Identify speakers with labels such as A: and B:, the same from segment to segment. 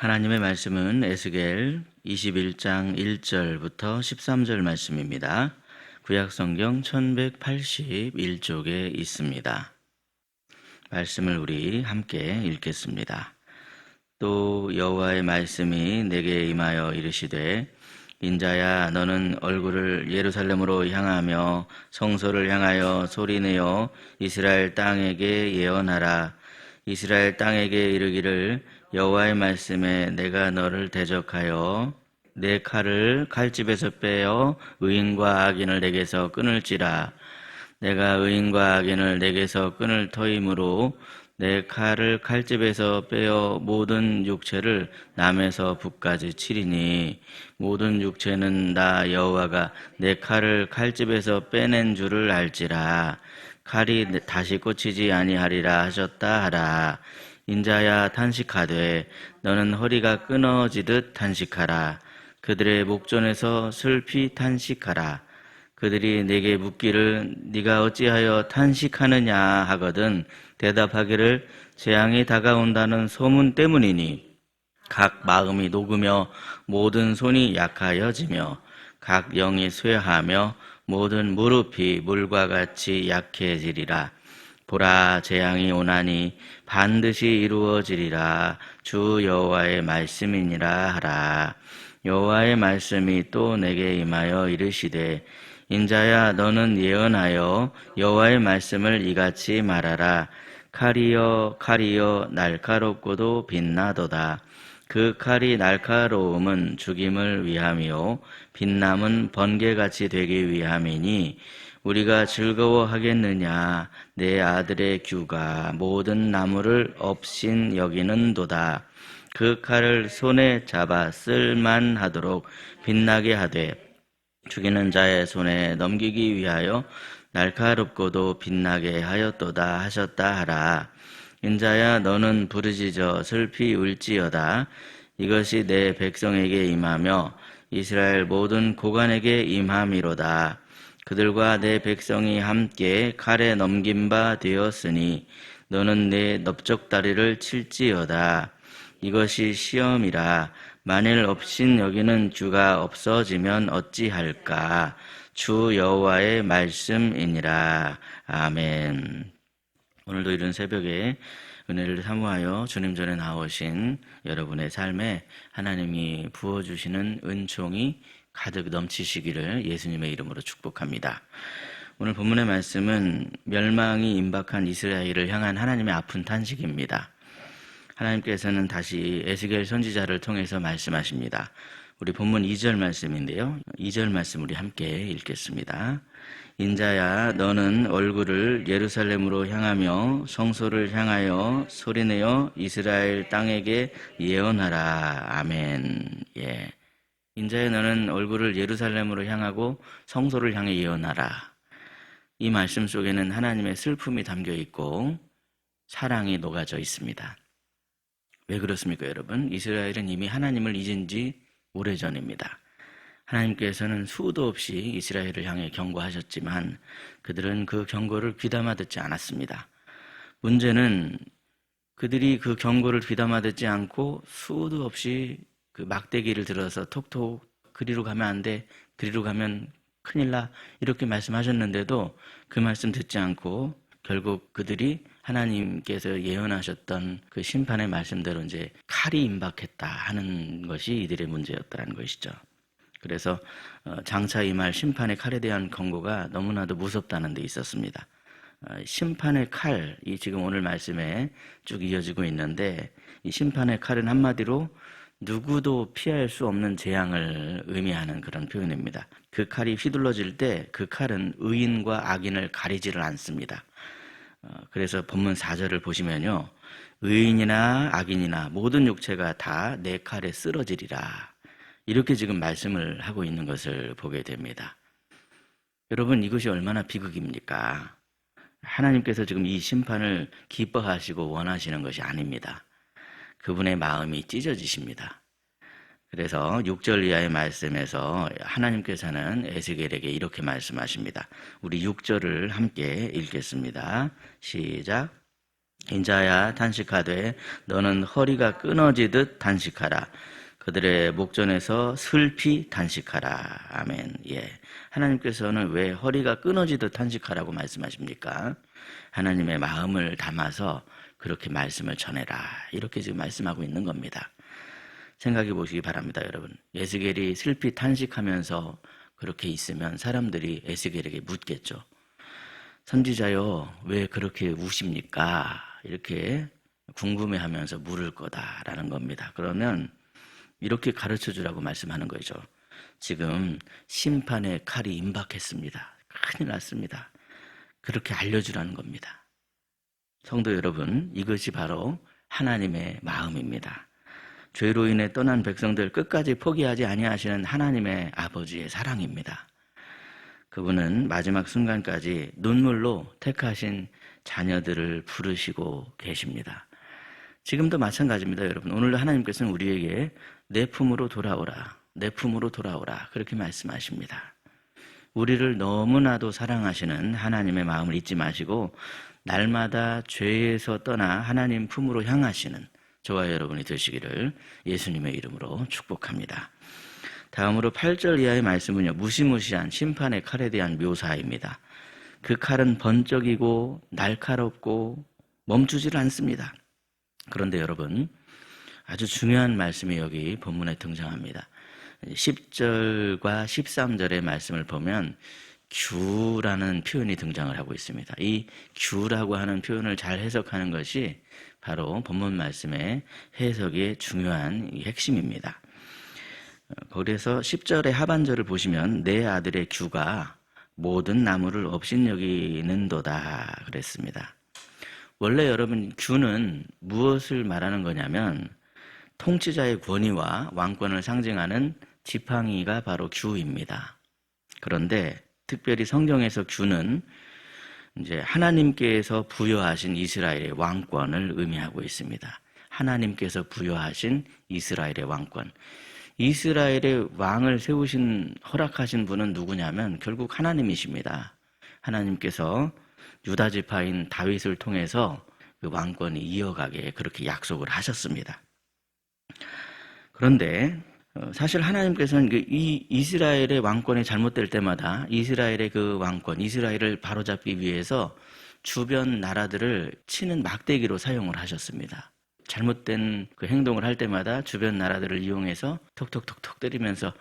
A: 하나님의 말씀은 에스겔 21장 1절부터 13절 말씀입니다. 구약성경 1181쪽에 있습니다. 말씀을 우리 함께 읽겠습니다. 또 여호와의 말씀이 내게 임하여 이르시되 인자야 너는 얼굴을 예루살렘으로 향하며 성소를 향하여 소리내어 이스라엘 땅에게 예언하라. 이스라엘 땅에게 이르기를 여호와의 말씀에 내가 너를 대적하여 내 칼을 칼집에서 빼어 의인과 악인을 내게서 끊을지라. 내가 의인과 악인을 내게서 끊을 터이므로 내 칼을 칼집에서 빼어 모든 육체를 남에서 북까지 치리니 모든 육체는 나 여호와가 내 칼을 칼집에서 빼낸 줄을 알지라. 칼이 다시 꽂히지 아니하리라 하셨다 하라. 인자야 탄식하되 너는 허리가 끊어지듯 탄식하라. 그들의 목전에서 슬피 탄식하라. 그들이 내게 묻기를 네가 어찌하여 탄식하느냐 하거든 대답하기를 재앙이 다가온다는 소문 때문이니 각 마음이 녹으며 모든 손이 약하여지며 각 영이 쇠하며 모든 무릎이 물과 같이 약해지리라. 보라 재앙이 오나니 반드시 이루어지리라. 주 여호와의 말씀이니라 하라. 여호와의 말씀이 또 내게 임하여 이르시되 인자야 너는 예언하여 여호와의 말씀을 이같이 말하라. 칼이여 칼이여 날카롭고도 빛나도다. 그 칼이 날카로움은 죽임을 위함이요 빛남은 번개같이 되기 위함이니 우리가 즐거워하겠느냐. 내 아들의 규가 모든 나무를 업신 여기는도다. 그 칼을 손에 잡아 쓸만하도록 빛나게 하되 죽이는 자의 손에 넘기기 위하여 날카롭고도 빛나게 하였도다 하셨다 하라. 인자야 너는 부르짖어 슬피 울지어다. 이것이 내 백성에게 임하며 이스라엘 모든 고관에게 임함이로다. 그들과 내 백성이 함께 칼에 넘긴 바 되었으니 너는 내 넓적다리를 칠지어다. 이것이 시험이라. 만일 업신 여기는 규가 없어지면 어찌할까. 주 여호와의 말씀이니라. 아멘. 오늘도 이른 새벽에 은혜를 사모하여 주님 전에 나오신 여러분의 삶에 하나님이 부어주시는 은총이 가득 넘치시기를 예수님의 이름으로 축복합니다. 오늘 본문의 말씀은 멸망이 임박한 이스라엘을 향한 하나님의 아픈 탄식입니다. 하나님께서는 다시 에스겔 선지자를 통해서 말씀하십니다. 우리 본문 2절 말씀인데요. 2절 말씀 우리 함께 읽겠습니다. 인자야 너는 얼굴을 예루살렘으로 향하며 성소를 향하여 소리내어 이스라엘 땅에게 예언하라. 아멘. 예. 인자야 너는 얼굴을 예루살렘으로 향하고 성소를 향해 예언하라. 이 말씀 속에는 하나님의 슬픔이 담겨 있고 사랑이 녹아져 있습니다. 왜 그렇습니까, 여러분? 이스라엘은 이미 하나님을 잊은 지 오래전입니다. 하나님께서는 수도 없이 이스라엘을 향해 경고하셨지만 그들은 그 경고를 귀담아 듣지 않았습니다. 문제는 그들이 그 경고를 귀담아 듣지 않고 수도 없이 그 막대기를 들어서 톡톡 그리로 가면 안 돼, 그리로 가면 큰일 나 이렇게 말씀하셨는데도 그 말씀 듣지 않고 결국 그들이 하나님께서 예언하셨던 그 심판의 말씀대로 이제 칼이 임박했다 하는 것이 이들의 문제였다는 것이죠. 그래서 장차 임할 심판의 칼에 대한 경고가 너무나도 무섭다는 데 있었습니다. 심판의 칼, 이 지금 오늘 말씀에 쭉 이어지고 있는데 이 심판의 칼은 한마디로 누구도 피할 수 없는 재앙을 의미하는 그런 표현입니다. 그 칼이 휘둘러질 때 그 칼은 의인과 악인을 가리지를 않습니다. 그래서 본문 4절을 보시면요. 의인이나 악인이나 모든 육체가 다 내 칼에 쓰러지리라. 이렇게 지금 말씀을 하고 있는 것을 보게 됩니다. 여러분 이것이 얼마나 비극입니까? 하나님께서 지금 이 심판을 기뻐하시고 원하시는 것이 아닙니다. 그분의 마음이 찢어지십니다. 그래서 6절 이하의 말씀에서 하나님께서는 에스겔에게 이렇게 말씀하십니다. 우리 6절을 함께 읽겠습니다. 시작. 인자야 탄식하되 너는 허리가 끊어지듯 탄식하라. 그들의 목전에서 슬피 탄식하라. 아멘. 예. 하나님께서는 왜 허리가 끊어지듯 탄식하라고 말씀하십니까? 하나님의 마음을 담아서 그렇게 말씀을 전해라. 이렇게 지금 말씀하고 있는 겁니다. 생각해 보시기 바랍니다, 여러분. 에스겔이 슬피 탄식하면서 그렇게 있으면 사람들이 에스겔에게 묻겠죠. 선지자여, 왜 그렇게 우십니까? 이렇게 궁금해하면서 물을 거다라는 겁니다. 그러면 이렇게 가르쳐 주라고 말씀하는 거죠. 지금 심판의 칼이 임박했습니다. 큰일 났습니다. 그렇게 알려주라는 겁니다. 성도 여러분, 이것이 바로 하나님의 마음입니다. 죄로 인해 떠난 백성들 끝까지 포기하지 아니하시는 하나님의 아버지의 사랑입니다. 그분은 마지막 순간까지 눈물로 택하신 자녀들을 부르시고 계십니다. 지금도 마찬가지입니다, 여러분. 오늘도 하나님께서는 우리에게 내 품으로 돌아오라, 내 품으로 돌아오라 그렇게 말씀하십니다. 우리를 너무나도 사랑하시는 하나님의 마음을 잊지 마시고 날마다 죄에서 떠나 하나님 품으로 향하시는 저와 여러분이 되시기를 예수님의 이름으로 축복합니다. 다음으로 8절 이하의 말씀은요, 무시무시한 심판의 칼에 대한 묘사입니다. 그 칼은 번쩍이고 날카롭고 멈추질 않습니다. 그런데 여러분, 아주 중요한 말씀이 여기 본문에 등장합니다. 10절과 13절의 말씀을 보면 규라는 표현이 등장을 하고 있습니다. 이 규라고 하는 표현을 잘 해석하는 것이 바로 본문 말씀의 해석의 중요한 핵심입니다. 그래서 10절의 하반절을 보시면 내 아들의 규가 모든 나무를 업신여기는도다 그랬습니다. 원래 여러분, 규는 무엇을 말하는 거냐면 통치자의 권위와 왕권을 상징하는 지팡이가 바로 규입니다. 그런데 특별히 성경에서 규는 이제 하나님께서 부여하신 이스라엘의 왕권을 의미하고 있습니다. 하나님께서 부여하신 이스라엘의 왕권. 이스라엘의 왕을 세우신, 허락하신 분은 누구냐면 결국 하나님이십니다. 하나님께서 유다 지파인 다윗을 통해서 그 왕권이 이어가게 그렇게 약속을 하셨습니다. 그런데 사실 하나님께서는 이 이스라엘의 왕권이 잘못될 때마다 이스라엘의 그 왕권, 이스라엘을 바로잡기 위해서 주변 나라들을 치는 막대기로 사용을 하셨습니다. 잘못된 그 행동을 할 때마다 주변 나라들을 이용해서 톡톡톡톡 때리면서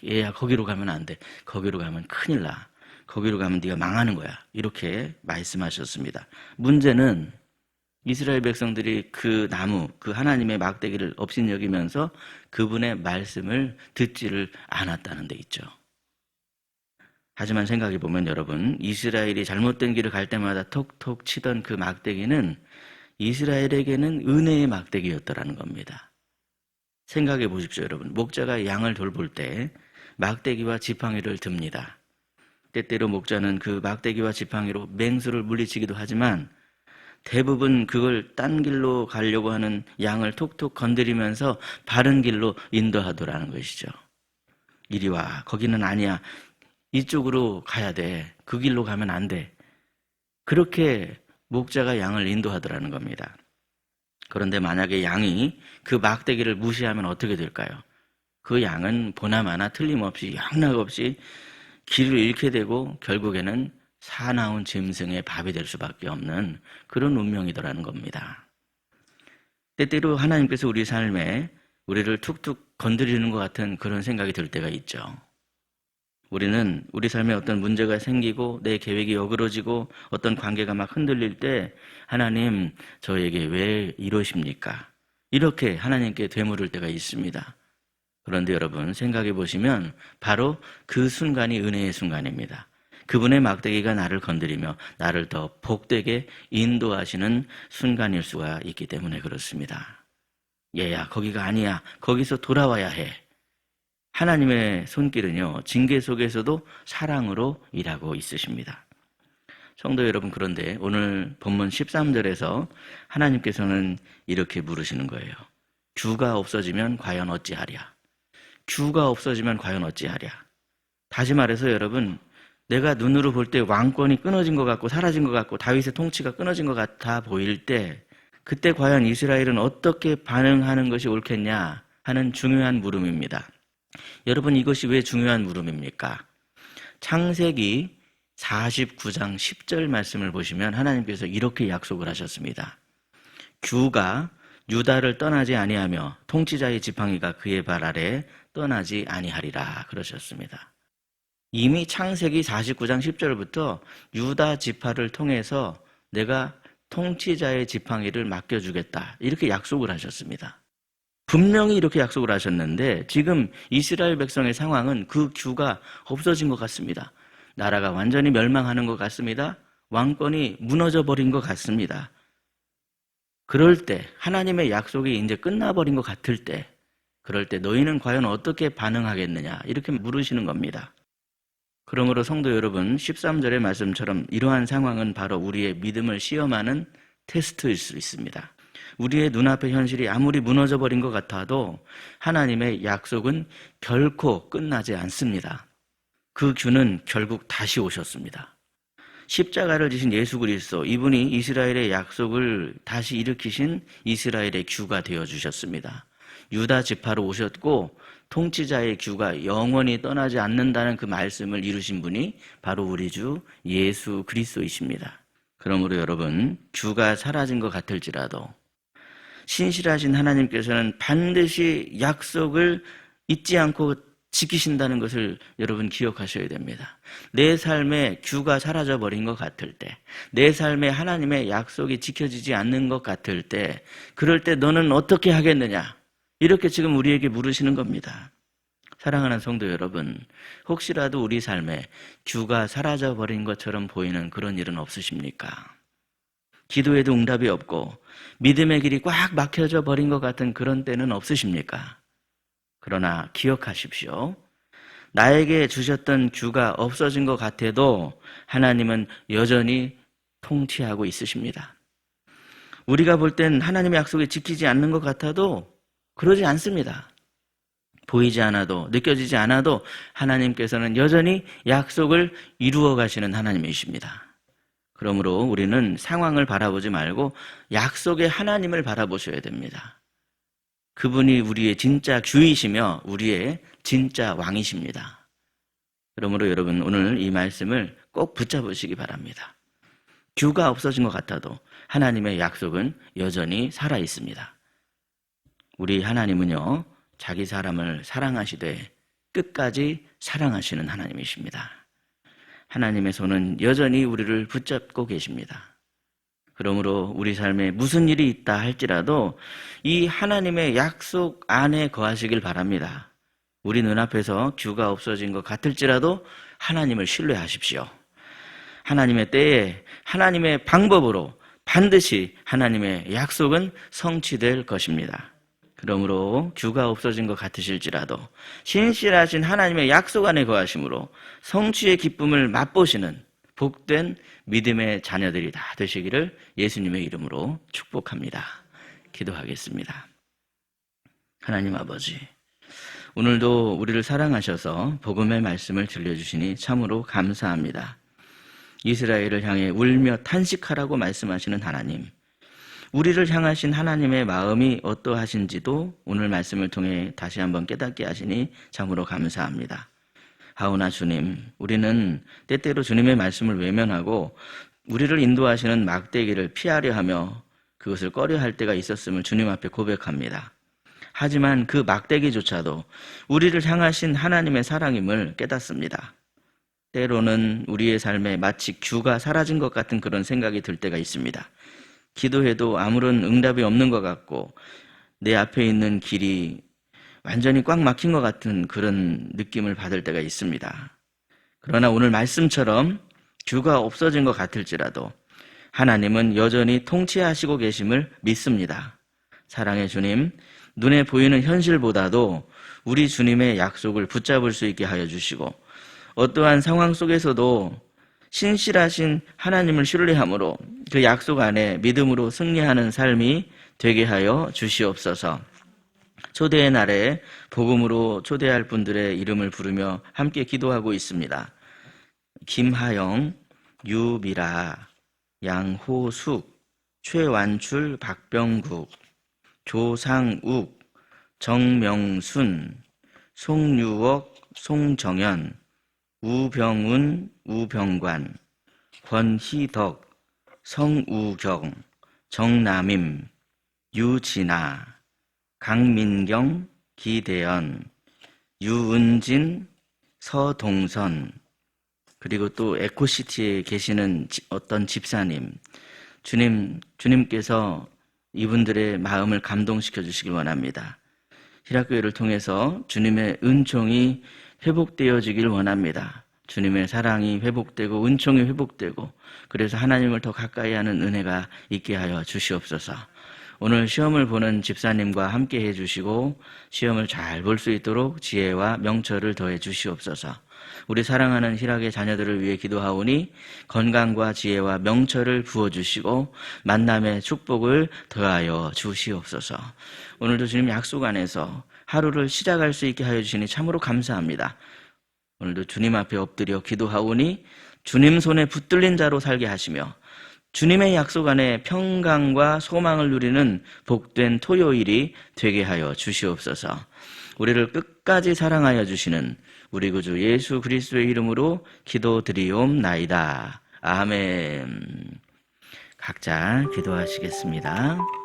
A: 얘야 거기로 가면 안 돼. 거기로 가면 큰일 나. 거기로 가면 네가 망하는 거야. 이렇게 말씀하셨습니다. 문제는 이스라엘 백성들이 그 나무, 그 하나님의 막대기를 업신여기면서 그분의 말씀을 듣지를 않았다는 데 있죠. 하지만 생각해 보면 여러분, 이스라엘이 잘못된 길을 갈 때마다 톡톡 치던 그 막대기는 이스라엘에게는 은혜의 막대기였더라는 겁니다. 생각해 보십시오, 여러분. 목자가 양을 돌볼 때 막대기와 지팡이를 듭니다. 때때로 목자는 그 막대기와 지팡이로 맹수를 물리치기도 하지만 대부분 그걸 딴 길로 가려고 하는 양을 톡톡 건드리면서 바른 길로 인도하더라는 것이죠. 이리 와, 거기는 아니야. 이쪽으로 가야 돼. 그 길로 가면 안 돼. 그렇게 목자가 양을 인도하더라는 겁니다. 그런데 만약에 양이 그 막대기를 무시하면 어떻게 될까요? 그 양은 보나마나 틀림없이 영락없이 길을 잃게 되고 결국에는 사나운 짐승의 밥이 될 수밖에 없는 그런 운명이더라는 겁니다. 때때로 하나님께서 우리 삶에 우리를 툭툭 건드리는 것 같은 그런 생각이 들 때가 있죠. 우리는 우리 삶에 어떤 문제가 생기고 내 계획이 어그러지고 어떤 관계가 막 흔들릴 때 하나님, 저에게 왜 이러십니까? 이렇게 하나님께 되물을 때가 있습니다. 그런데 여러분, 생각해 보시면 바로 그 순간이 은혜의 순간입니다. 그분의 막대기가 나를 건드리며 나를 더 복되게 인도하시는 순간일 수가 있기 때문에 그렇습니다. 얘야, 거기가 아니야. 거기서 돌아와야 해. 하나님의 손길은요, 징계 속에서도 사랑으로 일하고 있으십니다. 성도 여러분, 그런데 오늘 본문 13절에서 하나님께서는 이렇게 물으시는 거예요. 규가 없어지면 과연 어찌하랴? 규가 없어지면 과연 어찌하랴? 다시 말해서 여러분, 내가 눈으로 볼 때 왕권이 끊어진 것 같고 사라진 것 같고 다윗의 통치가 끊어진 것 같아 보일 때 그때 과연 이스라엘은 어떻게 반응하는 것이 옳겠냐 하는 중요한 물음입니다. 여러분, 이것이 왜 중요한 물음입니까? 창세기 49장 10절 말씀을 보시면 하나님께서 이렇게 약속을 하셨습니다. 규가 유다를 떠나지 아니하며 통치자의 지팡이가 그의 발 아래 떠나지 아니하리라 그러셨습니다. 이미 창세기 49장 10절부터 유다 지파를 통해서 내가 통치자의 지팡이를 맡겨주겠다 이렇게 약속을 하셨습니다. 분명히 이렇게 약속을 하셨는데 지금 이스라엘 백성의 상황은 그 규가 없어진 것 같습니다. 나라가 완전히 멸망하는 것 같습니다. 왕권이 무너져 버린 것 같습니다. 그럴 때 하나님의 약속이 이제 끝나버린 것 같을 때 그럴 때 너희는 과연 어떻게 반응하겠느냐 이렇게 물으시는 겁니다. 그러므로 성도 여러분, 13절의 말씀처럼 이러한 상황은 바로 우리의 믿음을 시험하는 테스트일 수 있습니다. 우리의 눈앞의 현실이 아무리 무너져 버린 것 같아도 하나님의 약속은 결코 끝나지 않습니다. 그 규는 결국 다시 오셨습니다. 십자가를 지신 예수 그리스도, 이분이 이스라엘의 약속을 다시 일으키신 이스라엘의 규가 되어주셨습니다. 유다 지파로 오셨고 통치자의 규가 영원히 떠나지 않는다는 그 말씀을 이루신 분이 바로 우리 주 예수 그리스도이십니다. 그러므로 여러분, 규가 사라진 것 같을지라도 신실하신 하나님께서는 반드시 약속을 잊지 않고 지키신다는 것을 여러분 기억하셔야 됩니다. 내 삶에 규가 사라져버린 것 같을 때, 내 삶에 하나님의 약속이 지켜지지 않는 것 같을 때, 그럴 때 너는 어떻게 하겠느냐? 이렇게 지금 우리에게 물으시는 겁니다. 사랑하는 성도 여러분, 혹시라도 우리 삶에 규가 사라져버린 것처럼 보이는 그런 일은 없으십니까? 기도에도 응답이 없고 믿음의 길이 꽉 막혀져 버린 것 같은 그런 때는 없으십니까? 그러나 기억하십시오. 나에게 주셨던 규가 없어진 것 같아도 하나님은 여전히 통치하고 있으십니다. 우리가 볼 땐 하나님의 약속을 지키지 않는 것 같아도 그러지 않습니다. 보이지 않아도 느껴지지 않아도 하나님께서는 여전히 약속을 이루어 가시는 하나님이십니다. 그러므로 우리는 상황을 바라보지 말고 약속의 하나님을 바라보셔야 됩니다. 그분이 우리의 진짜 규이시며 우리의 진짜 왕이십니다. 그러므로 여러분, 오늘 이 말씀을 꼭 붙잡으시기 바랍니다. 규가 없어진 것 같아도 하나님의 약속은 여전히 살아 있습니다. 우리 하나님은요, 자기 사람을 사랑하시되 끝까지 사랑하시는 하나님이십니다. 하나님의 손은 여전히 우리를 붙잡고 계십니다. 그러므로 우리 삶에 무슨 일이 있다 할지라도 이 하나님의 약속 안에 거하시길 바랍니다. 우리 눈앞에서 규가 없어진 것 같을지라도 하나님을 신뢰하십시오. 하나님의 때에 하나님의 방법으로 반드시 하나님의 약속은 성취될 것입니다. 그러므로 규가 없어진 것 같으실지라도 신실하신 하나님의 약속 안에 거하심으로 성취의 기쁨을 맛보시는 복된 믿음의 자녀들이 다 되시기를 예수님의 이름으로 축복합니다. 기도하겠습니다. 하나님 아버지, 오늘도 우리를 사랑하셔서 복음의 말씀을 들려주시니 참으로 감사합니다. 이스라엘을 향해 울며 탄식하라고 말씀하시는 하나님, 우리를 향하신 하나님의 마음이 어떠하신지도 오늘 말씀을 통해 다시 한번 깨닫게 하시니 참으로 감사합니다. 하오나 주님, 우리는 때때로 주님의 말씀을 외면하고 우리를 인도하시는 막대기를 피하려 하며 그것을 꺼려 할 때가 있었음을 주님 앞에 고백합니다. 하지만 그 막대기조차도 우리를 향하신 하나님의 사랑임을 깨닫습니다. 때로는 우리의 삶에 마치 규가 사라진 것 같은 그런 생각이 들 때가 있습니다. 기도해도 아무런 응답이 없는 것 같고 내 앞에 있는 길이 완전히 꽉 막힌 것 같은 그런 느낌을 받을 때가 있습니다. 그러나 오늘 말씀처럼 규가 없어진 것 같을지라도 하나님은 여전히 통치하시고 계심을 믿습니다. 사랑의 주님, 눈에 보이는 현실보다도 우리 주님의 약속을 붙잡을 수 있게 하여 주시고 어떠한 상황 속에서도 신실하신 하나님을 신뢰함으로 그 약속 안에 믿음으로 승리하는 삶이 되게 하여 주시옵소서. 초대의 날에 복음으로 초대할 분들의 이름을 부르며 함께 기도하고 있습니다. 김하영, 유미라, 양호숙, 최완출, 박병국, 조상욱, 정명순, 송유옥, 송정연, 우병운, 우병관, 권희덕, 성우경, 정남임, 유진아, 강민경, 기대연, 유은진, 서동선, 그리고 또 에코시티에 계시는 어떤 집사님, 주님께서 이분들의 마음을 감동시켜 주시길 원합니다. 희락교회를 통해서 주님의 은총이 회복되어지길 원합니다. 주님의 사랑이 회복되고 은총이 회복되고 그래서 하나님을 더 가까이 하는 은혜가 있게 하여 주시옵소서. 오늘 시험을 보는 집사님과 함께 해주시고 시험을 잘 볼 수 있도록 지혜와 명철을 더해 주시옵소서. 우리 사랑하는 희락의 자녀들을 위해 기도하오니 건강과 지혜와 명철을 부어주시고 만남의 축복을 더하여 주시옵소서. 오늘도 주님 약속 안에서 하루를 시작할 수 있게 하여 주시니 참으로 감사합니다. 오늘도 주님 앞에 엎드려 기도하오니 주님 손에 붙들린 자로 살게 하시며 주님의 약속 안에 평강과 소망을 누리는 복된 토요일이 되게 하여 주시옵소서. 우리를 끝까지 사랑하여 주시는 우리 구주 예수 그리스도의 이름으로 기도드리옵나이다. 아멘. 각자 기도하시겠습니다.